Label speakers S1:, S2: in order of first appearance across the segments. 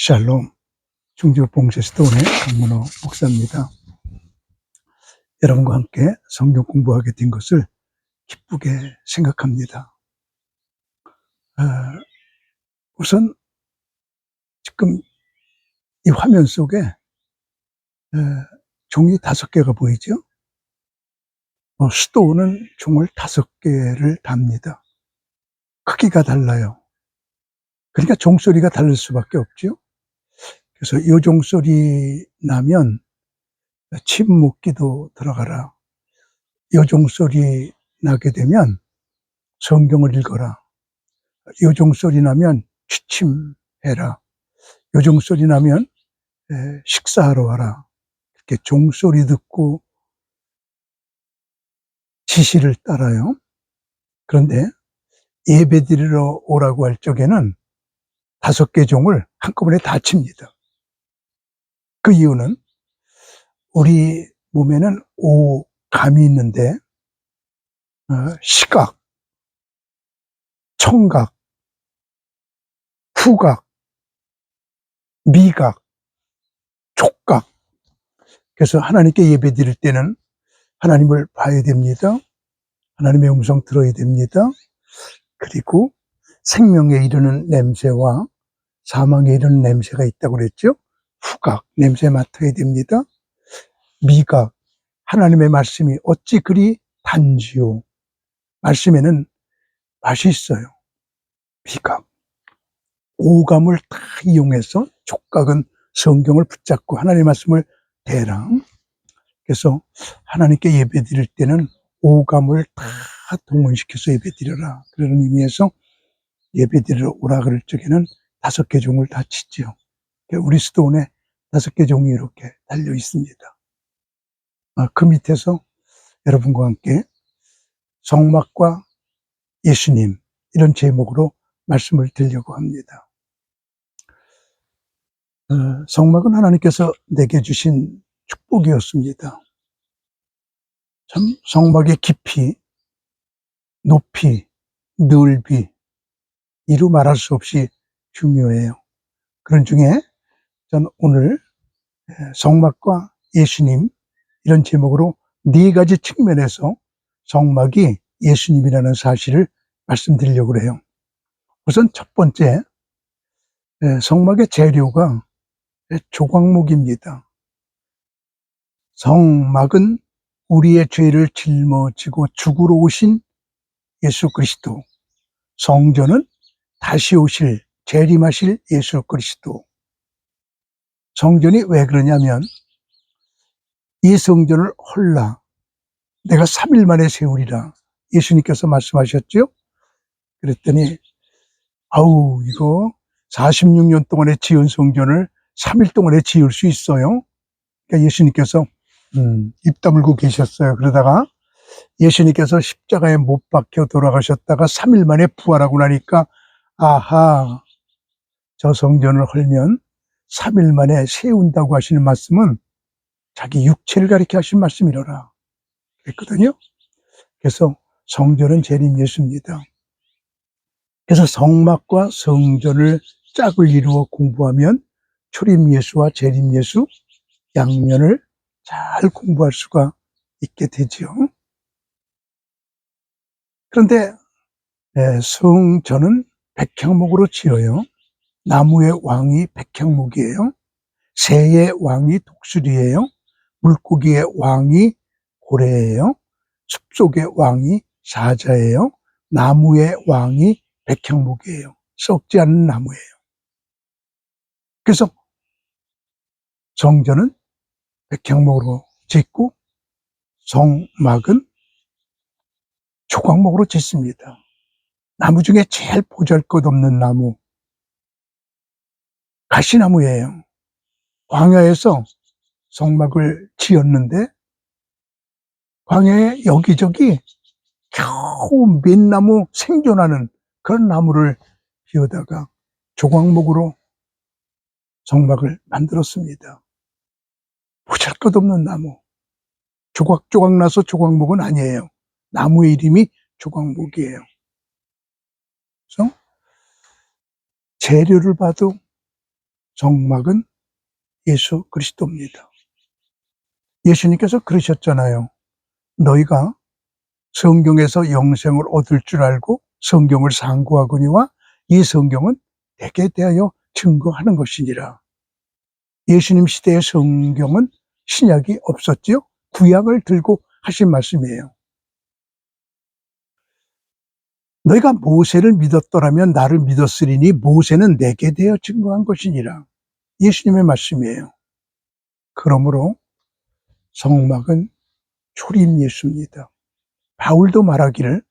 S1: 샬롬, 충주 봉쇄스도원의 강문호 목사입니다. 여러분과 함께 성경 공부하게 된 것을 기쁘게 생각합니다. 우선 지금 이 화면 속에 종이 5개가 보이죠? 스도원은 종을 5개를 답니다. 크기가 달라요. 그러니까 종소리가 다를 수밖에 없죠. 그래서 이 종소리 나면 침 묻기도 들어가라. 이 종소리 나게 되면 성경을 읽어라. 이 종소리 나면 취침해라. 이 종소리 나면 식사하러 와라. 이렇게 종소리 듣고 지시를 따라요. 그런데 예배드리러 오라고 할 적에는 5개 종을 한꺼번에 다 칩니다. 그 이유는 우리 몸에는 5감이 있는데 시각, 청각, 후각, 미각, 촉각. 그래서 하나님께 예배드릴 때는 하나님을 봐야 됩니다. 하나님의 음성 들어야 됩니다. 그리고 생명에 이르는 냄새와 사망에 이르는 냄새가 있다고 그랬죠. 후각, 냄새 맡아야 됩니다. 미각, 하나님의 말씀이 어찌 그리 단지요. 말씀에는 맛이 있어요. 미각, 오감을 다 이용해서 촉각은 성경을 붙잡고 하나님의 말씀을 대라. 그래서 하나님께 예배드릴 때는 오감을 다 동원시켜서 예배드려라. 그런 의미에서 예배드리러 오라 그럴 적에는 5개 종을 다 치죠. 우리 스도원에 5개 종이 이렇게 달려 있습니다. 그 밑에서 여러분과 함께 성막과 예수님, 이런 제목으로 말씀을 드리려고 합니다. 성막은 하나님께서 내게 주신 축복이었습니다. 참 성막의 깊이, 높이, 넓이 이루 말할 수 없이 중요해요. 그런 중에 저는 오늘 성막과 예수님, 이런 제목으로 4가지 측면에서 성막이 예수님이라는 사실을 말씀드리려고 해요. 우선 첫 번째, 성막의 재료가 조각목입니다. 성막은 우리의 죄를 짊어지고 죽으러 오신 예수 그리스도, 성전은 다시 오실, 재림하실 예수 그리스도. 성전이 왜 그러냐면 이 성전을 헐라 내가 3일 만에 세우리라 예수님께서 말씀하셨죠. 그랬더니 이거 46년 동안에 지은 성전을 3일 동안에 지을 수 있어요? 그러니까 예수님께서 입 다물고 계셨어요. 그러다가 예수님께서 십자가에 못 박혀 돌아가셨다가 3일 만에 부활하고 나니까 아하, 저 성전을 헐면 3일 만에 세운다고 하시는 말씀은 자기 육체를 가리켜 하신 말씀이로라 그랬거든요. 그래서 성전은 재림 예수입니다. 그래서 성막과 성전을 짝을 이루어 공부하면 초림 예수와 재림 예수 양면을 잘 공부할 수가 있게 되죠. 그런데 성전은 백향목으로 지어요. 나무의 왕이 백향목이에요. 새의 왕이 독수리예요. 물고기의 왕이 고래예요. 숲속의 왕이 사자예요. 나무의 왕이 백향목이에요. 썩지 않는 나무예요. 그래서 성전은 백향목으로 짓고 성막은 조각목으로 짓습니다. 나무 중에 제일 보잘것없는 나무, 가시나무예요. 광야에서 성막을 지었는데 광야에 여기저기 겨우 맨나무 생존하는 그런 나무를 비우다가 조각목으로 성막을 만들었습니다. 보잘것없는 나무. 조각조각 나서 조각목은 아니에요. 나무의 이름이 조각목이에요. 그래서 재료를 봐도 성막은 예수 그리스도입니다. 예수님께서 그러셨잖아요. 너희가 성경에서 영생을 얻을 줄 알고 성경을 상고하거니와 이 성경은 내게 대하여 증거하는 것이니라. 예수님 시대의 성경은 신약이 없었지요. 구약을 들고 하신 말씀이에요. 너희가 모세를 믿었더라면 나를 믿었으리니 모세는 내게 대하여 증거한 것이니라. 예수님의 말씀이에요. 그러므로 성막은 초림 예수입니다. 바울도 말하기를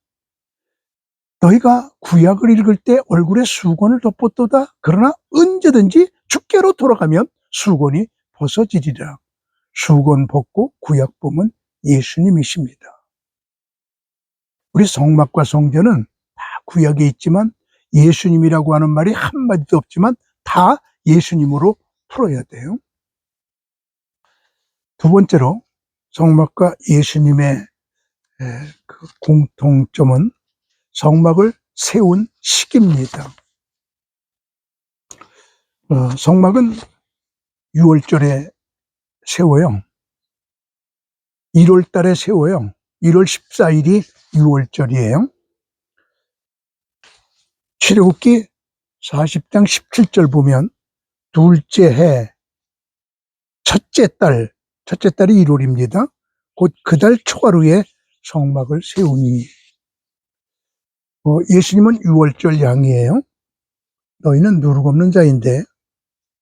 S1: 너희가 구약을 읽을 때 얼굴에 수건을 덮었도다. 그러나 언제든지 주께로 돌아가면 수건이 벗어지리라. 수건 벗고 구약 보면 예수님이십니다. 우리 성막과 성전은 다 구약에 있지만 예수님이라고 하는 말이 한마디도 없지만 다 예수님으로 풀어야 돼요. 두 번째로 성막과 예수님의 그 공통점은 성막을 세운 시기입니다. 성막은 6월절에 세워요. 1월 달에 세워요. 1월 14일이 6월절이에요. 출애굽기 40장 17절 보면 둘째 해 첫째 달이 1월입니다. 곧 그 달 초하루에 성막을 세우니. 예수님은 6월절 양이에요. 너희는 누룩 없는 자인데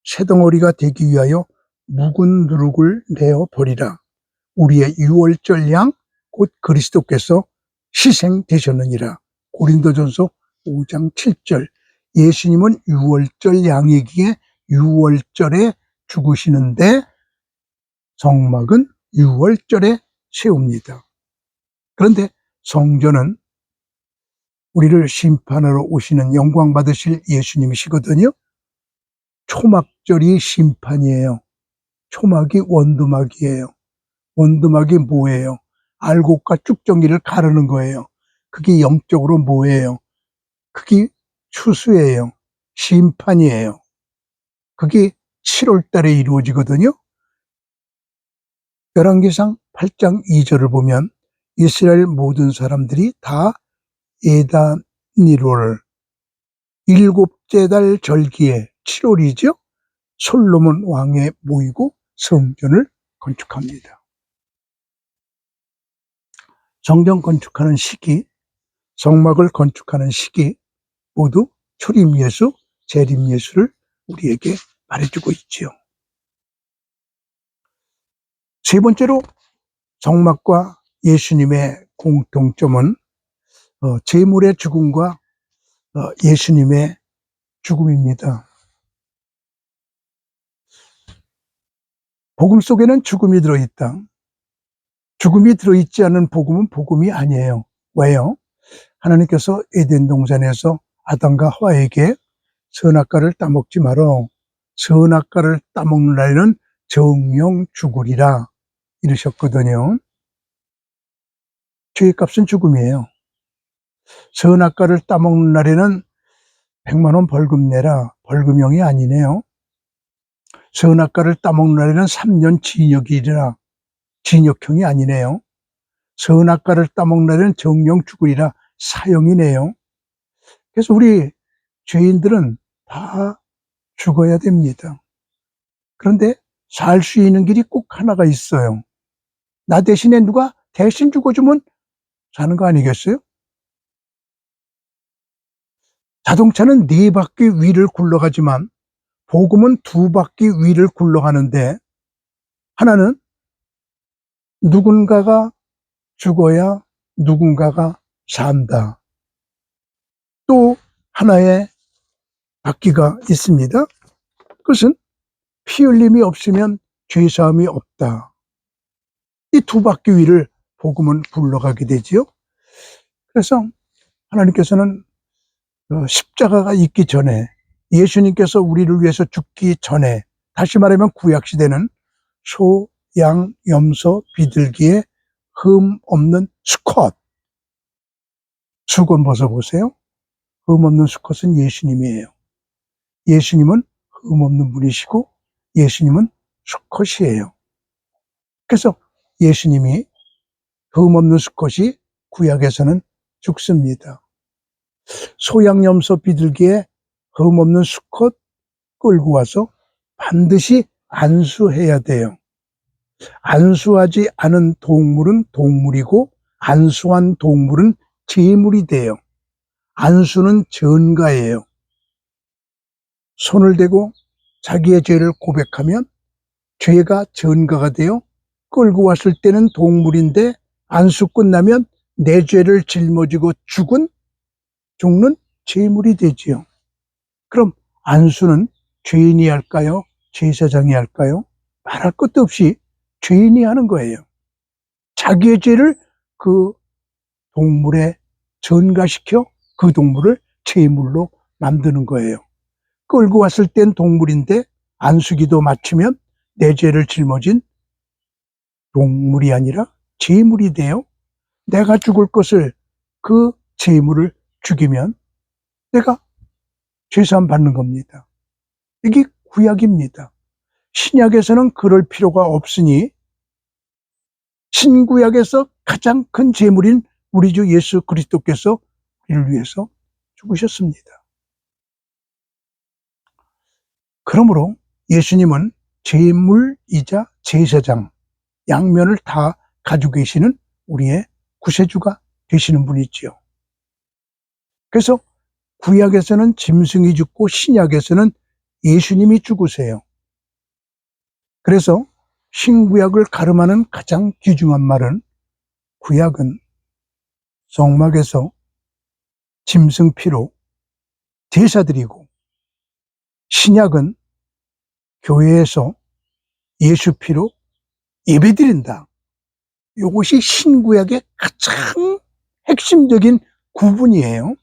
S1: 새덩어리가 되기 위하여 묵은 누룩을 내어 버리라. 우리의 6월절 양 곧 그리스도께서 희생되셨느니라. 고린도전서 5장 7절. 예수님은 6월절 양이기에 6월절에 죽으시는데 성막은 6월절에 세웁니다. 그런데 성전은 우리를 심판하러 오시는 영광 받으실 예수님이시거든요. 초막절이 심판이에요. 초막이 원두막이에요. 원두막이 뭐예요? 알곡과 쭉정이를 가르는 거예요. 그게 영적으로 뭐예요? 그게 추수예요. 심판이에요. 그게 7월 달에 이루어지거든요. 열왕기상 8장 2절을 보면 이스라엘 모든 사람들이 다 에단니롤 일곱째 달 절기에 7월이죠. 솔로몬 왕에 모이고 성전을 건축합니다. 성전 건축하는 시기, 성막을 건축하는 시기 모두 초림 예수, 재림 예수를 우리에게 말해주고 있지요. 세 번째로 성막과 예수님의 공통점은 제물의 죽음과 예수님의 죽음입니다. 복음 속에는 죽음이 들어있다. 죽음이 들어있지 않은 복음은 복음이 아니에요. 왜요? 하나님께서 에덴 동산에서 아담과 하와에게 선악과를 따먹지 말어. 선악과를 따먹는 날에는 정령 죽으리라 이러셨거든요. 죄의 값은 죽음이에요. 선악과를 따먹는 날에는 100만 원 벌금 내라. 벌금형이 아니네요. 선악과를 따먹는 날에는 3년 징역이라. 징역형이 아니네요. 선악과를 따먹는 날에는 정령 죽으리라. 사형이네요. 그래서 우리 죄인들은 다 죽어야 됩니다. 그런데 살 수 있는 길이 꼭 하나가 있어요. 나 대신에 누가 대신 죽어주면 사는 거 아니겠어요? 자동차는 4바퀴 위를 굴러가지만 복음은 2바퀴 위를 굴러가는데 하나는 누군가가 죽어야 누군가가 산다. 또 하나의 바퀴가 있습니다. 그것은 피 흘림이 없으면 죄사함이 없다. 이 2바퀴 위를 복음은 굴러가게 되지요. 그래서 하나님께서는 십자가가 있기 전에 예수님께서 우리를 위해서 죽기 전에 다시 말하면 구약시대는 소, 양, 염소, 비둘기의 흠 없는 수컷 수건 벗어보세요. 흠 없는 수컷은 예수님이에요. 예수님은 흠없는 분이시고 예수님은 수컷이에요. 그래서 예수님이 흠없는 수컷이 구약에서는 죽습니다. 소양염소 비둘기에 흠없는 수컷 끌고 와서 반드시 안수해야 돼요. 안수하지 않은 동물은 동물이고 안수한 동물은 제물이 돼요. 안수는 전가예요. 손을 대고 자기의 죄를 고백하면 죄가 전가가 되어 끌고 왔을 때는 동물인데 안수 끝나면 내 죄를 짊어지고 죽는 제물이 되지요. 그럼 안수는 죄인이 할까요? 제사장이 할까요? 말할 것도 없이 죄인이 하는 거예요. 자기의 죄를 그 동물에 전가시켜 그 동물을 제물로 만드는 거예요. 끌고 왔을 땐 동물인데 안수기도 마치면 내 죄를 짊어진 동물이 아니라 제물이 돼요. 내가 죽을 것을 그 제물을 죽이면 내가 죄사함 받는 겁니다. 이게 구약입니다. 신약에서는 그럴 필요가 없으니 신구약에서 가장 큰 제물인 우리 주 예수 그리스도께서 우리를 위해서 죽으셨습니다. 그러므로 예수님은 제물이자 제사장, 양면을 다 가지고 계시는 우리의 구세주가 되시는 분이지요. 그래서 구약에서는 짐승이 죽고 신약에서는 예수님이 죽으세요. 그래서 신구약을 가름하는 가장 귀중한 말은 구약은 성막에서 짐승 피로 제사드리고 신약은 교회에서 예수 피로 예배드린다. 이것이 신구약의 가장 핵심적인 구분이에요.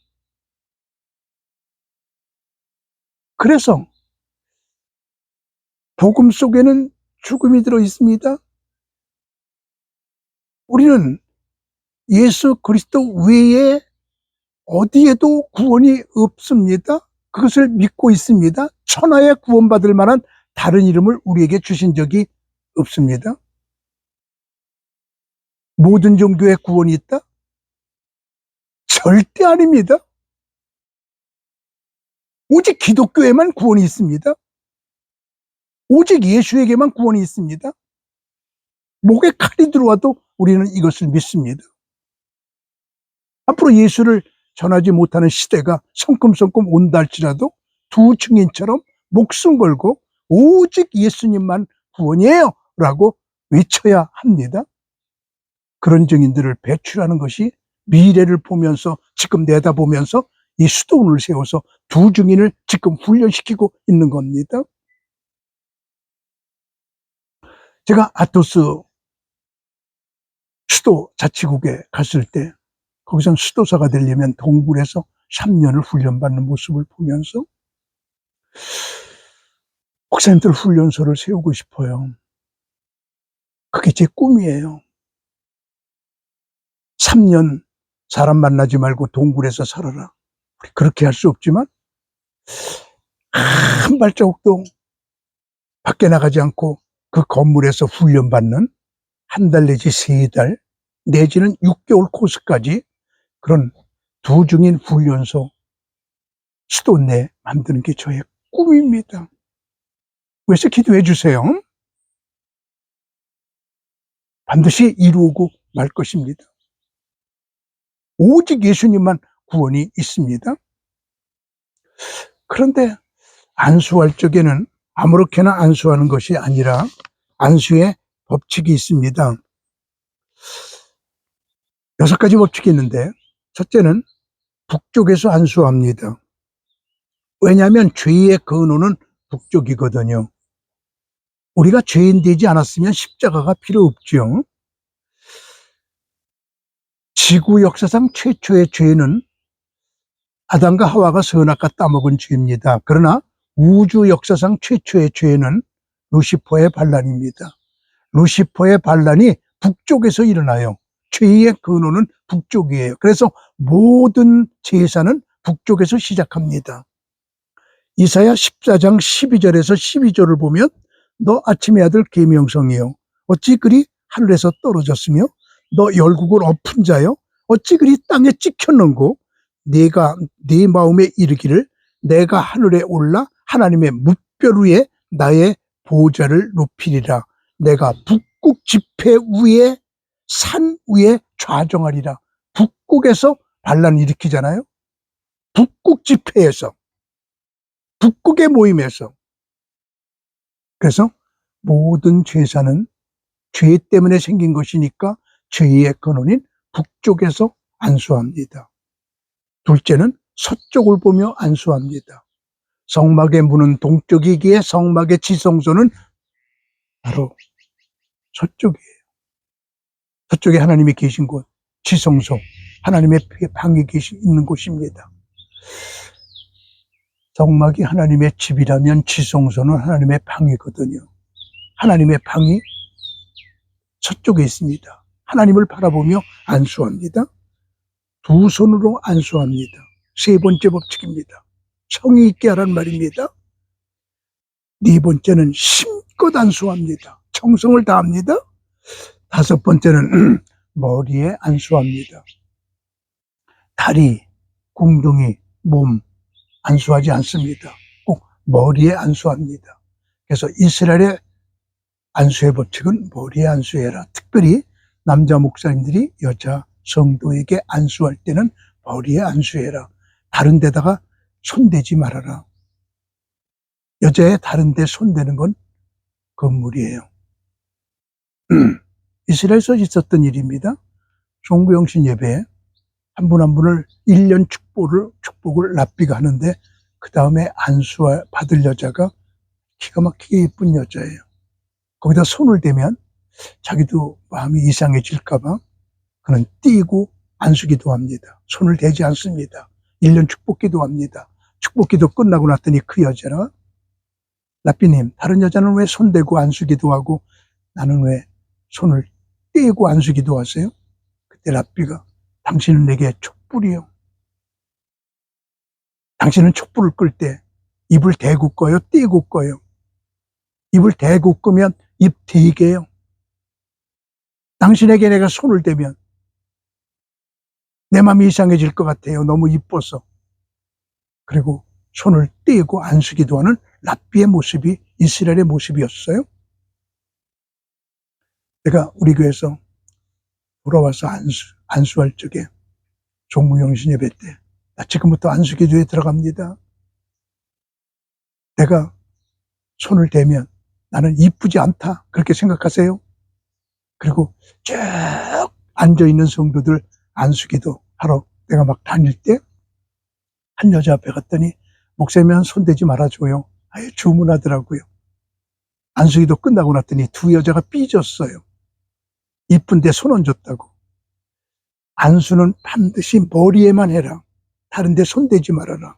S1: 그래서 복음 속에는 죽음이 들어 있습니다. 우리는 예수 그리스도 외에 어디에도 구원이 없습니다. 그것을 믿고 있습니다. 천하에 구원받을 만한 다른 이름을 우리에게 주신 적이 없습니다. 모든 종교에 구원이 있다? 절대 아닙니다. 오직 기독교에만 구원이 있습니다. 오직 예수에게만 구원이 있습니다. 목에 칼이 들어와도 우리는 이것을 믿습니다. 앞으로 예수를 전하지 못하는 시대가 성큼성큼 온다 할지라도 두 증인처럼 목숨 걸고 오직 예수님만 구원이에요 라고 외쳐야 합니다. 그런 증인들을 배출하는 것이 미래를 보면서 지금 내다보면서 이 수도원을 세워서 두 증인을 지금 훈련시키고 있는 겁니다. 제가 아토스 수도 자치국에 갔을 때 거기선 수도사가 되려면 동굴에서 3년을 훈련받는 모습을 보면서 목사님들 훈련소를 세우고 싶어요. 그게 제 꿈이에요. 3년 사람 만나지 말고 동굴에서 살아라. 우리 그렇게 할 수 없지만 한 발자국도 밖에 나가지 않고 그 건물에서 훈련받는 한 달 내지 3달 내지는 6개월 코스까지 그런 두 증인 훈련소 수도 내 만드는 게 저의 꿈입니다. 그래서 기도해 주세요. 반드시 이루고 말 것입니다. 오직 예수님만 구원이 있습니다. 그런데 안수할 적에는 아무렇게나 안수하는 것이 아니라 안수의 법칙이 있습니다. 6가지 법칙이 있는데 첫째는 북쪽에서 안수합니다. 왜냐하면 죄의 근원은 북쪽이거든요. 우리가 죄인 되지 않았으면 십자가가 필요 없죠. 지구 역사상 최초의 죄는 아담과 하와가 선악과 따먹은 죄입니다. 그러나 우주 역사상 최초의 죄는 루시퍼의 반란입니다. 루시퍼의 반란이 북쪽에서 일어나요. 죄의 근원은 북쪽이에요. 그래서 모든 제사는 북쪽에서 시작합니다. 이사야 14장 12절에서 12절을 보면 너 아침의 아들 계명성이여 어찌 그리 하늘에서 떨어졌으며 너 열국을 엎은 자여 어찌 그리 땅에 찍혔는고 네가 네 마음에 이르기를 내가 하늘에 올라 하나님의 뭇별 위에 나의 보좌를 높이리라. 내가 북극 지폐 위에 산 위에 좌정하리라. 북극에서 반란 일으키잖아요. 북극 지폐에서, 북극의 모임에서. 그래서 모든 죄사는 죄 때문에 생긴 것이니까 죄의 근원인 북쪽에서 안수합니다. 둘째는 서쪽을 보며 안수합니다. 성막의 문은 동쪽이기에 성막의 지성소는 바로 서쪽이에요. 서쪽에 하나님이 계신 곳, 지성소, 하나님의 방이 있는 곳입니다. 성막이 하나님의 집이라면 지성소는 하나님의 방이거든요. 하나님의 방이 서쪽에 있습니다. 하나님을 바라보며 안수합니다. 두 손으로 안수합니다. 세 번째 법칙입니다. 성의 있게 하란 말입니다. 네 번째는 힘껏 안수합니다. 정성을 다합니다. 다섯 번째는 머리에 안수합니다. 다리, 궁둥이, 몸 안수하지 않습니다. 꼭 머리에 안수합니다. 그래서 이스라엘의 안수의 법칙은 머리에 안수해라. 특별히 남자 목사님들이 여자 성도에게 안수할 때는 머리에 안수해라. 다른 데다가 손대지 말아라. 여자의 다른 데 손대는 건 금물이에요. 이스라엘에서 있었던 일입니다. 종구영신 예배에 한 분 한 분을 1년 축복을 랍비가 하는데 그 다음에 안수 받을 여자가 기가 막히게 예쁜 여자예요. 거기다 손을 대면 자기도 마음이 이상해질까봐 그는 띄고 안수기도 합니다. 손을 대지 않습니다. 1년 축복기도 합니다. 축복기도 끝나고 났더니 그 여자가 랍비님, 다른 여자는 왜 손대고 안수기도 하고 나는 왜 손을 떼고 안수기도 하세요? 그때 랍비가 당신은 내게 촛불이요. 당신은 촛불을 끌 때 입을 대고 꺼요? 떼고 꺼요? 입을 대고 끄면 입 대게요. 당신에게 내가 손을 대면 내 마음이 이상해질 것 같아요. 너무 이뻐서. 그리고 손을 떼고 안수기도 하는 랍비의 모습이 이스라엘의 모습이었어요. 내가 우리 교회에서 돌아와서 안수할 적에 종무영신 예배 때 나 지금부터 안수기도에 들어갑니다. 내가 손을 대면 나는 이쁘지 않다 그렇게 생각하세요? 그리고 쭉 앉아있는 성도들 안수기도 하러 내가 막 다닐 때 한 여자 앞에 갔더니 목사님 손대지 말아줘요. 아예 주문하더라고요. 안수기도 끝나고 났더니 두 여자가 삐졌어요. 이쁜데 손 얹었다고. 안수는 반드시 머리에만 해라. 다른 데 손대지 말아라.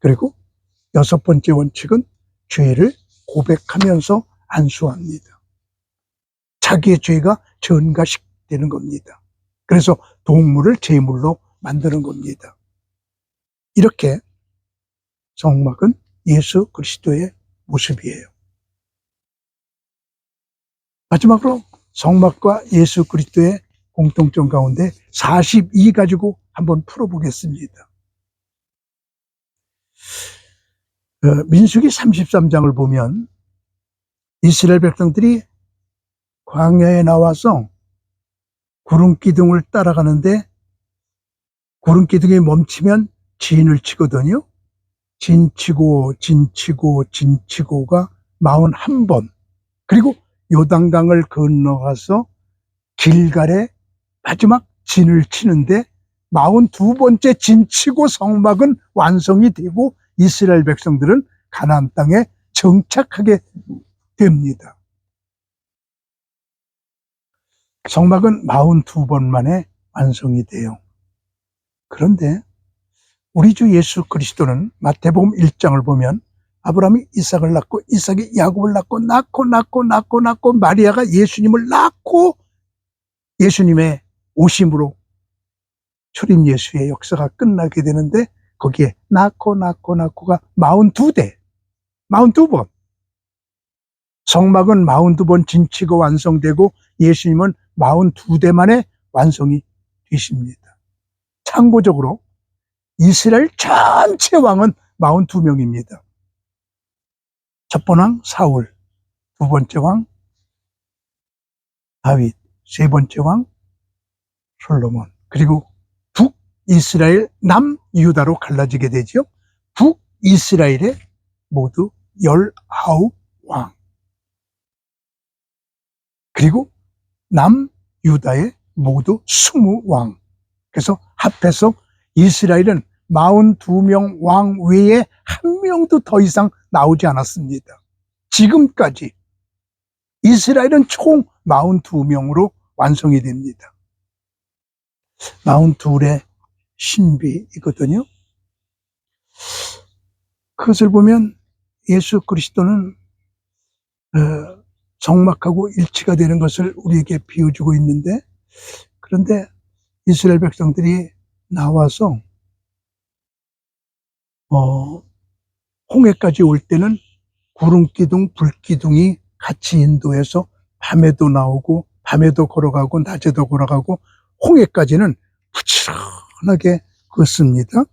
S1: 그리고 여섯 번째 원칙은 죄를 고백하면서 안수합니다. 자기의 죄가 전가식되는 겁니다. 그래서 동물을 제물로 만드는 겁니다. 이렇게 성막은 예수 그리스도의 모습이에요. 마지막으로 성막과 예수 그리스도의 공통점 가운데 42 가지고 한번 풀어보겠습니다. 민수기 33장을 보면 이스라엘 백성들이 광야에 나와서 구름기둥을 따라가는데 구름기둥이 멈추면 진을 치거든요. 진치고 진치고 진치고가 41번. 그리고 요단강을 건너가서 길갈에 마지막 진을 치는데 42번째 진치고 성막은 완성이 되고 이스라엘 백성들은 가나안 땅에 정착하게 됩니다. 성막은 42번 만에 완성이 돼요. 그런데 우리 주 예수 그리스도는 마태복음 1장을 보면 아브라함이 이삭을 낳고 이삭이 야곱을 낳고 마리아가 예수님을 낳고 예수님의 오심으로 초림 예수의 역사가 끝나게 되는데 거기에 낳고가 42대, 42번. 성막은 42번 진치고 완성되고 예수님은 42대 만에 완성이 되십니다. 참고적으로 이스라엘 전체 왕은 42명입니다. 첫 번째 왕 사울, 두 번째 왕 다윗, 세 번째 왕 솔로몬, 그리고 북이스라엘, 남유다로 갈라지게 되죠. 북이스라엘에 모두 19왕, 그리고 남유다에 모두 20왕. 그래서 합해서 이스라엘은 42명 왕 외에 한 명도 더 이상 나오지 않았습니다. 지금까지 이스라엘은 총 42명으로 완성이 됩니다. 42의 신비이거든요. 그것을 보면 예수 그리스도는 정막하고 일치가 되는 것을 우리에게 비워주고 있는데, 그런데 이스라엘 백성들이 나와서 홍해까지 올 때는 구름기둥, 불기둥이 같이 인도해서 밤에도 나오고 밤에도 걸어가고 낮에도 걸어가고 홍해까지는 부지런하게 걷습니다.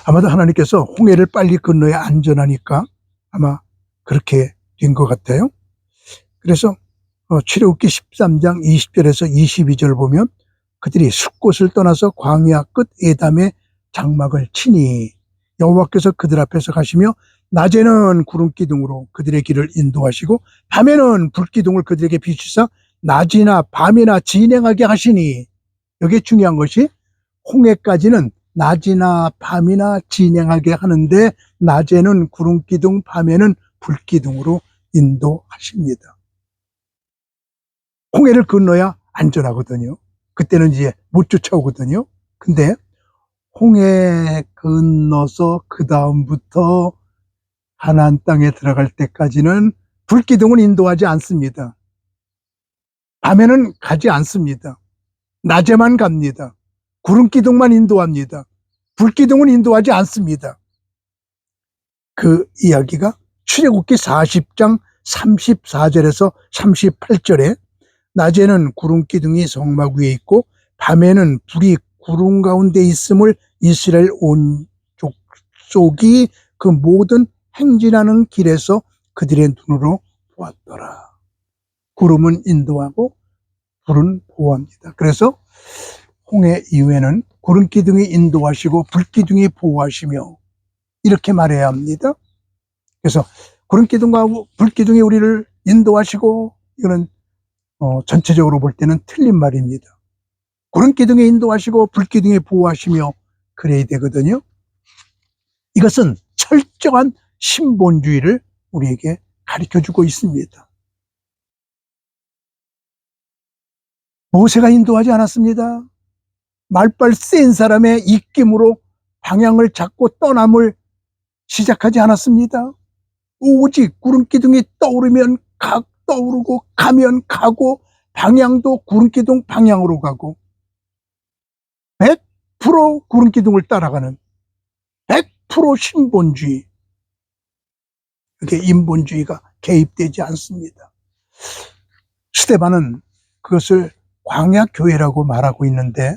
S1: 아마도 하나님께서 홍해를 빨리 건너야 안전하니까 아마 그렇게 된 것 같아요. 그래서 출애굽기 13장 20절에서 22절 보면 그들이 숫곳을 떠나서 광야 끝 에담에 장막을 치니 여호와께서 그들 앞에서 가시며 낮에는 구름기둥으로 그들의 길을 인도하시고 밤에는 불기둥을 그들에게 비추사 낮이나 밤이나 진행하게 하시니, 여기에 중요한 것이 홍해까지는 낮이나 밤이나 진행하게 하는데 낮에는 구름기둥, 밤에는 불기둥으로 인도하십니다. 홍해를 건너야 안전하거든요. 그때는 이제 못 쫓아오거든요. 근데 홍해 건너서 그 다음부터 가나안 땅에 들어갈 때까지는 불기둥은 인도하지 않습니다. 밤에는 가지 않습니다. 낮에만 갑니다. 구름기둥만 인도합니다. 불기둥은 인도하지 않습니다. 그 이야기가 출애굽기 40장 34절에서 38절에 낮에는 구름기둥이 성막 위에 있고 밤에는 불이 구름 가운데 있음을 이스라엘 온 족속이 그 모든 행진하는 길에서 그들의 눈으로 보았더라. 구름은 인도하고 불은 보호합니다. 그래서 홍해 이후에는 구름기둥이 인도하시고 불기둥이 보호하시며 이렇게 말해야 합니다. 그래서 구름기둥과 불기둥이 우리를 인도하시고, 이거는 전체적으로 볼 때는 틀린 말입니다. 구름기둥에 인도하시고 불기둥에 보호하시며 그래야 되거든요. 이것은 철저한 신본주의를 우리에게 가르쳐주고 있습니다. 모세가 인도하지 않았습니다. 말빨 센 사람의 입김으로 방향을 잡고 떠남을 시작하지 않았습니다. 오직 구름기둥이 떠오르면 떠오르고 가면 가고 방향도 구름기둥 방향으로 가고 100% 구름기둥을 따라가는 100% 신본주의, 이렇게 인본주의가 개입되지 않습니다. 스데반은 그것을 광야교회라고 말하고 있는데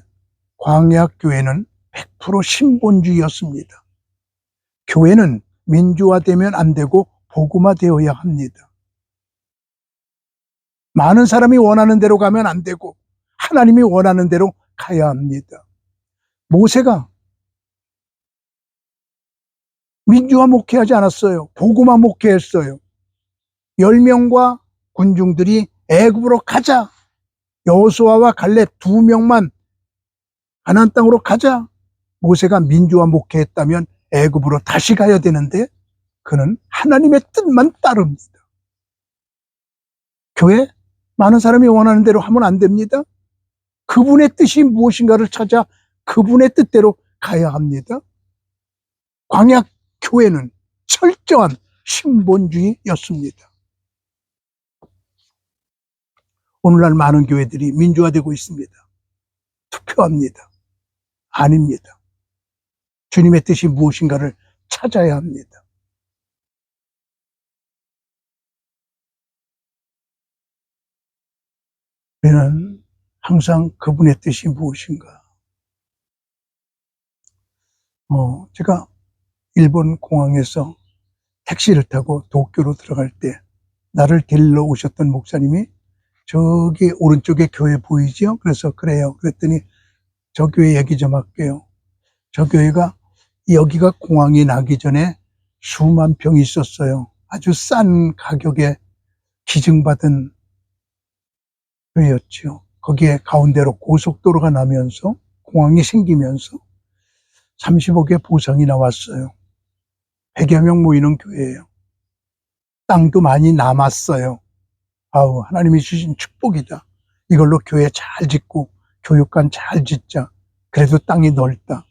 S1: 광야교회는 100% 신본주의였습니다. 교회는 민주화되면 안 되고 복음화되어야 합니다. 많은 사람이 원하는 대로 가면 안 되고 하나님이 원하는 대로 가야 합니다. 모세가 민주화 목회하지 않았어요. 복음화 목회했어요. 10명과 군중들이 애굽으로 가자. 여호수아와 갈렙 2명만 가나안 땅으로 가자. 모세가 민주화 목회했다면 애굽으로 다시 가야 되는데 그는 하나님의 뜻만 따릅니다. 교회 많은 사람이 원하는 대로 하면 안 됩니다. 그분의 뜻이 무엇인가를 찾아 그분의 뜻대로 가야 합니다. 광야 교회는 철저한 신본주의였습니다. 오늘날 많은 교회들이 민주화되고 있습니다. 투표합니다. 아닙니다. 주님의 뜻이 무엇인가를 찾아야 합니다. 우리는 항상 그분의 뜻이 무엇인가. 제가 일본 공항에서 택시를 타고 도쿄로 들어갈 때 나를 데리러 오셨던 목사님이 저기 오른쪽에 교회 보이죠? 그래서 그래요. 그랬더니 저 교회 얘기 좀 할게요. 저 교회가 여기가 공항이 나기 전에 수만 평이 있었어요. 아주 싼 가격에 기증받은 교회였죠. 거기에 가운데로 고속도로가 나면서 공항이 생기면서 30억의 보상이 나왔어요. 100여 명 모이는 교회예요. 땅도 많이 남았어요. 아우, 하나님이 주신 축복이다. 이걸로 교회 잘 짓고 교육관 잘 짓자. 그래도 땅이 넓다.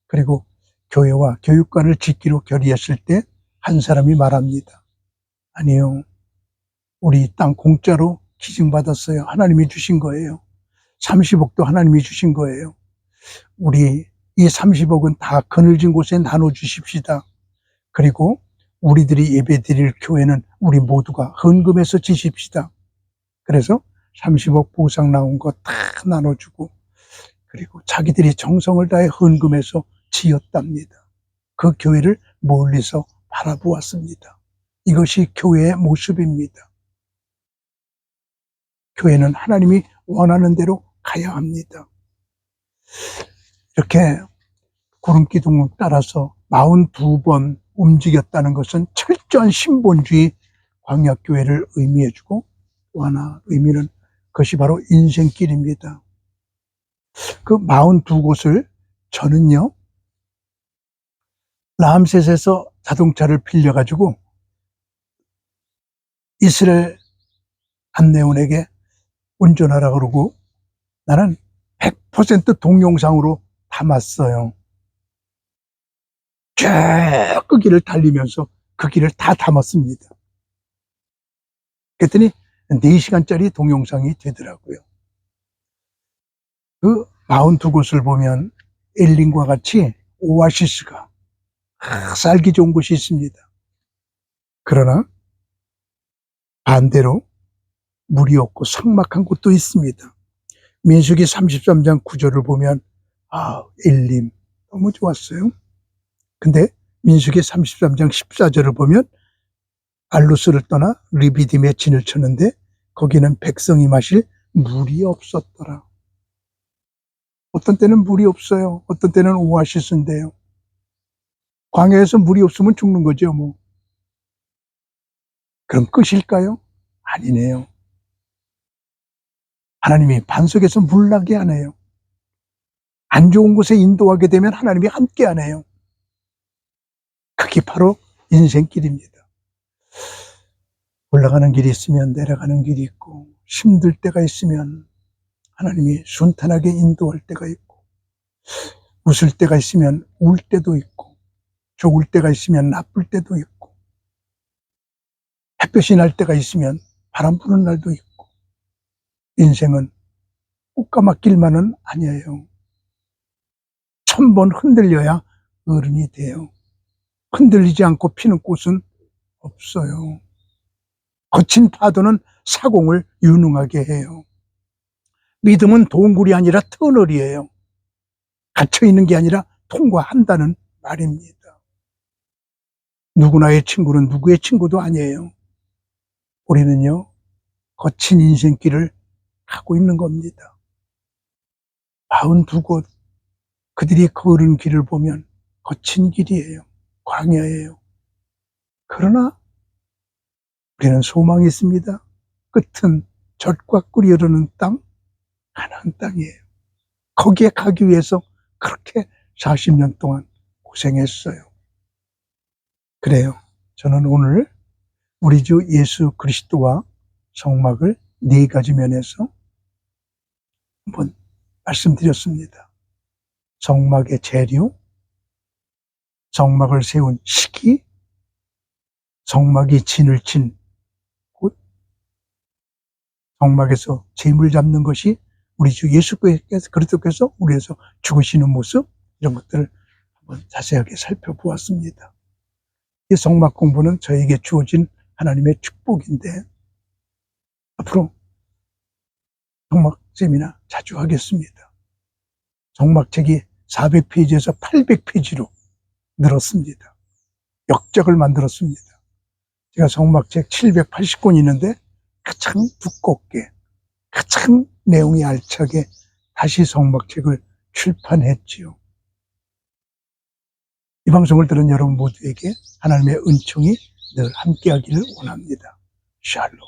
S1: 그리고 교회와 교육관을 짓기로 결의했을 때 한 사람이 말합니다. 아니요. 우리 땅 공짜로 기증받았어요. 하나님이 주신 거예요. 30억도 하나님이 주신 거예요. 우리 이 30억은 다 그늘진 곳에 나눠주십시다. 그리고 우리들이 예배드릴 교회는 우리 모두가 헌금해서 지십시다. 그래서 30억 보상 나온 거 다 나눠주고 그리고 자기들이 정성을 다해 헌금해서 지었답니다. 그 교회를 멀리서 바라보았습니다. 이것이 교회의 모습입니다. 교회는 하나님이 원하는 대로 가야 합니다. 이렇게 구름기둥을 따라서 42번 움직였다는 것은 철저한 신본주의 광야교회를 의미해주고 또 하나 의미는 그것이 바로 인생길입니다. 그 42곳을 저는요 람셋에서 자동차를 빌려가지고 이스라엘 암레온에게 운전하라 그러고 나는 100% 동영상으로 담았어요. 쭉 그 길을 달리면서 그 길을 다 담았습니다. 그랬더니 4시간짜리 동영상이 되더라고요. 그 42곳을 보면 엘린과 같이 오아시스가 살기 좋은 곳이 있습니다. 그러나 반대로 물이 없고 삭막한 곳도 있습니다. 민수기 33장 9절을 보면 엘림 너무 좋았어요. 근데 민수기 33장 14절을 보면 알루스를 떠나 르비딤에 진을 쳤는데 거기는 백성이 마실 물이 없었더라. 어떤 때는 물이 없어요. 어떤 때는 오아시스인데요. 광야에서 물이 없으면 죽는 거죠, 뭐. 그럼 끝일까요? 아니네요. 하나님이 반석에서 물 나게 하네요. 안 좋은 곳에 인도하게 되면 하나님이 함께 하네요. 그게 바로 인생길입니다. 올라가는 길이 있으면 내려가는 길이 있고 힘들 때가 있으면 하나님이 순탄하게 인도할 때가 있고 웃을 때가 있으면 울 때도 있고 좋을 때가 있으면 나쁠 때도 있고 햇볕이 날 때가 있으면 바람 부는 날도 있고 인생은 꽃가마길만은 아니에요. 1000번 흔들려야 어른이 돼요. 흔들리지 않고 피는 꽃은 없어요. 거친 파도는 사공을 유능하게 해요. 믿음은 동굴이 아니라 터널이에요. 갇혀있는 게 아니라 통과한다는 말입니다. 누구나의 친구는 누구의 친구도 아니에요. 우리는요, 거친 인생길을 가고 있는 겁니다. 42곳, 그들이 걸은 길을 보면 거친 길이에요. 광야예요. 그러나 우리는 소망이 있습니다. 끝은 젖과 꿀이 흐르는 땅, 가나안 땅이에요. 거기에 가기 위해서 그렇게 40년 동안 고생했어요. 그래요. 저는 오늘 우리 주 예수 그리스도와 성막을 4가지 면에서 한번 말씀드렸습니다. 성막의 재료, 성막을 세운 시기, 성막이 진을 친 곳, 성막에서 재물 잡는 것이 우리 주 예수 그리스도께서 우리에서 죽으시는 모습, 이런 것들을 한번 자세하게 살펴보았습니다. 이 성막 공부는 저에게 주어진 하나님의 축복인데 앞으로 성막 세미나 자주 하겠습니다. 성막책이 400페이지에서 800페이지로 늘었습니다. 역작을 만들었습니다. 제가 성막책 780권 있는데 가장 두껍게, 가장 내용이 알차게 다시 성막책을 출판했지요. 이 방송을 들은 여러분 모두에게 하나님의 은총이 늘 함께하기를 원합니다. 샬롬.